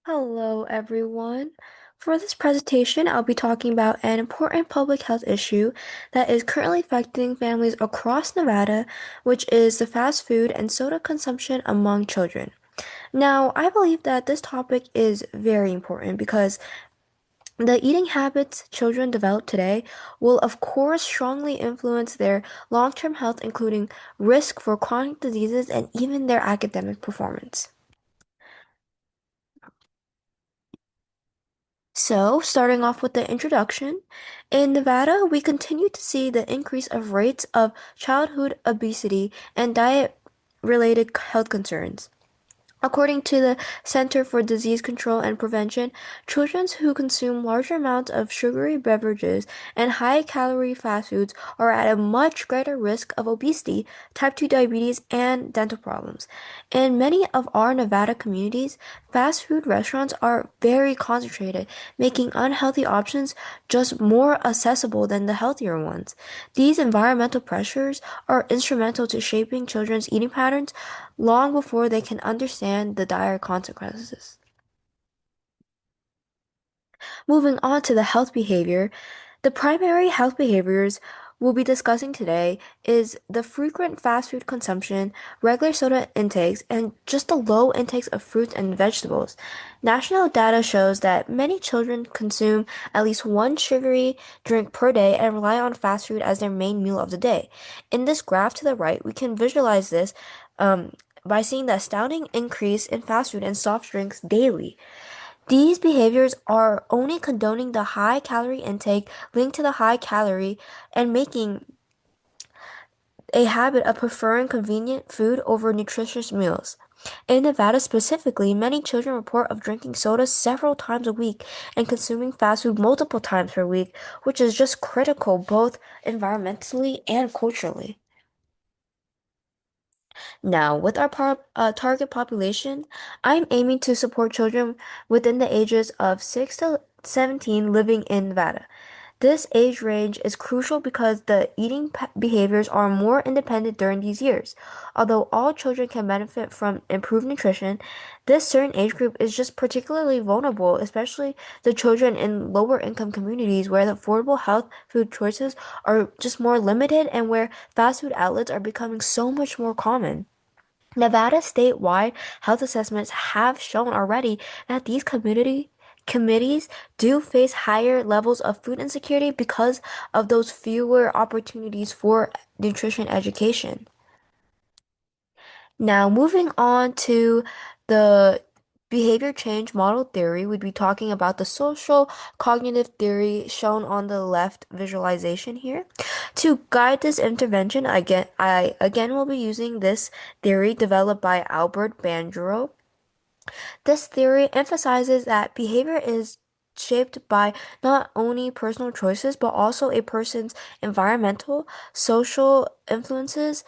Hello, everyone. For this presentation, I'll be talking about an important public health issue that is currently affecting families across Nevada, which is the fast food and soda consumption among children. Now, I believe that this topic is very important because the eating habits children develop today will, of course, strongly influence their long-term health, including risk for chronic diseases and even their academic performance. So, starting off with the introduction, in Nevada, we continue to see the increase of rates of childhood obesity and diet-related health concerns. According to the Center for Disease Control and Prevention, children who consume larger amounts of sugary beverages and high-calorie fast foods are at a much greater risk of obesity, type 2 diabetes, and dental problems. In many of our Nevada communities, fast food restaurants are very concentrated, making unhealthy options just more accessible than the healthier ones. These environmental pressures are instrumental to shaping children's eating patterns long before they can understand the dire consequences. Moving on to the health behavior, the primary health behaviors we'll be discussing today is the frequent fast food consumption, regular soda intakes, and just the low intakes of fruits and vegetables. National data shows that many children consume at least one sugary drink per day and rely on fast food as their main meal of the day. In this graph to the right, we can visualize this um, by seeing the astounding increase in fast food and soft drinks daily. These behaviors are only condoning the high calorie intake linked to the high calorie and making a habit of preferring convenient food over nutritious meals. In Nevada specifically, many children report of drinking soda several times a week and consuming fast food multiple times per week, which is just critical both environmentally and culturally. Now, with our target population, I'm aiming to support children within the ages of 6 to 17 living in Nevada. This age range is crucial because the eating behaviors are more independent during these years. Although all children can benefit from improved nutrition, this certain age group is just particularly vulnerable, especially the children in lower income communities where the affordable health food choices are just more limited and where fast food outlets are becoming so much more common. Nevada statewide health assessments have shown already that these community committees do face higher levels of food insecurity because of those fewer opportunities for nutrition education. Now, moving on to the behavior change model theory, we'd be talking about the social cognitive theory shown on the left visualization here. To guide this intervention, I again will be using this theory developed by Albert Bandura. This theory emphasizes that behavior is shaped by not only personal choices but also a person's environmental, social influences,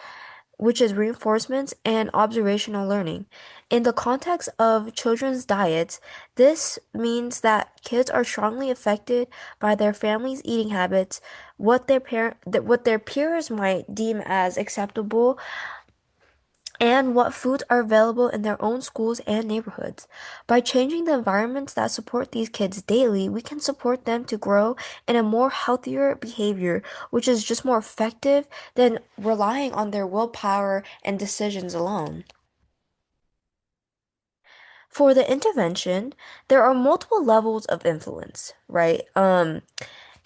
which is reinforcements and observational learning. In the context of children's diets, this means that kids are strongly affected by their family's eating habits, what their peers might deem as acceptable, and what foods are available in their own schools and neighborhoods. By changing the environments that support these kids daily, we can support them to grow in a more healthier behavior, which is just more effective than relying on their willpower and decisions alone. For the intervention, there are multiple levels of influence, right?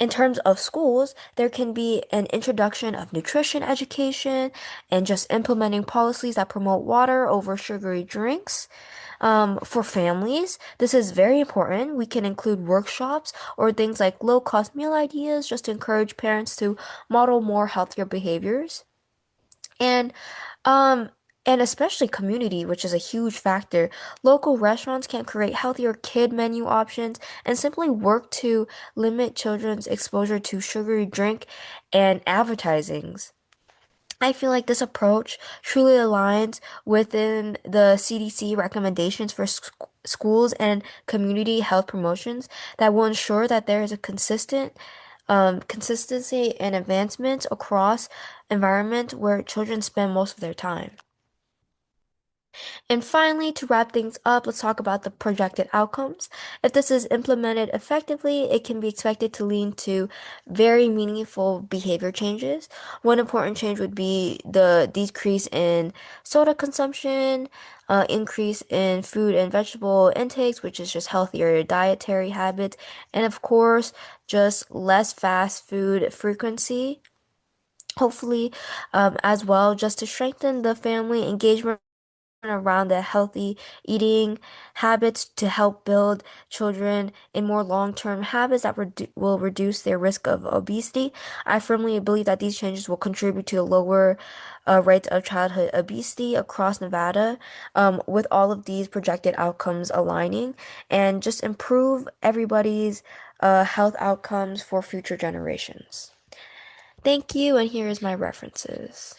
In terms of schools, there can be an introduction of nutrition education and just implementing policies that promote water over sugary drinks. For families, this is very important. We can include workshops or things like low-cost meal ideas just to encourage parents to model more healthier behaviors. And um and especially community, which is a huge factor. Local restaurants can create healthier kid menu options and simply work to limit children's exposure to sugary drink and advertisings. I feel like this approach truly aligns within the CDC recommendations for schools and community health promotions that will ensure that there is a consistency and advancement across environments where children spend most of their time. And finally, to wrap things up, let's talk about the projected outcomes. If this is implemented effectively, it can be expected to lead to very meaningful behavior changes. One important change would be the decrease in soda consumption, increase in fruit and vegetable intakes, which is just healthier dietary habits, and of course, just less fast food frequency. Hopefully, as well, just to strengthen the family engagement around the healthy eating habits to help build children in more long-term habits that will reduce their risk of obesity. I firmly believe that these changes will contribute to a lower rates of childhood obesity across Nevada, with all of these projected outcomes aligning and just improve everybody's health outcomes for future generations. Thank you, and here is my references.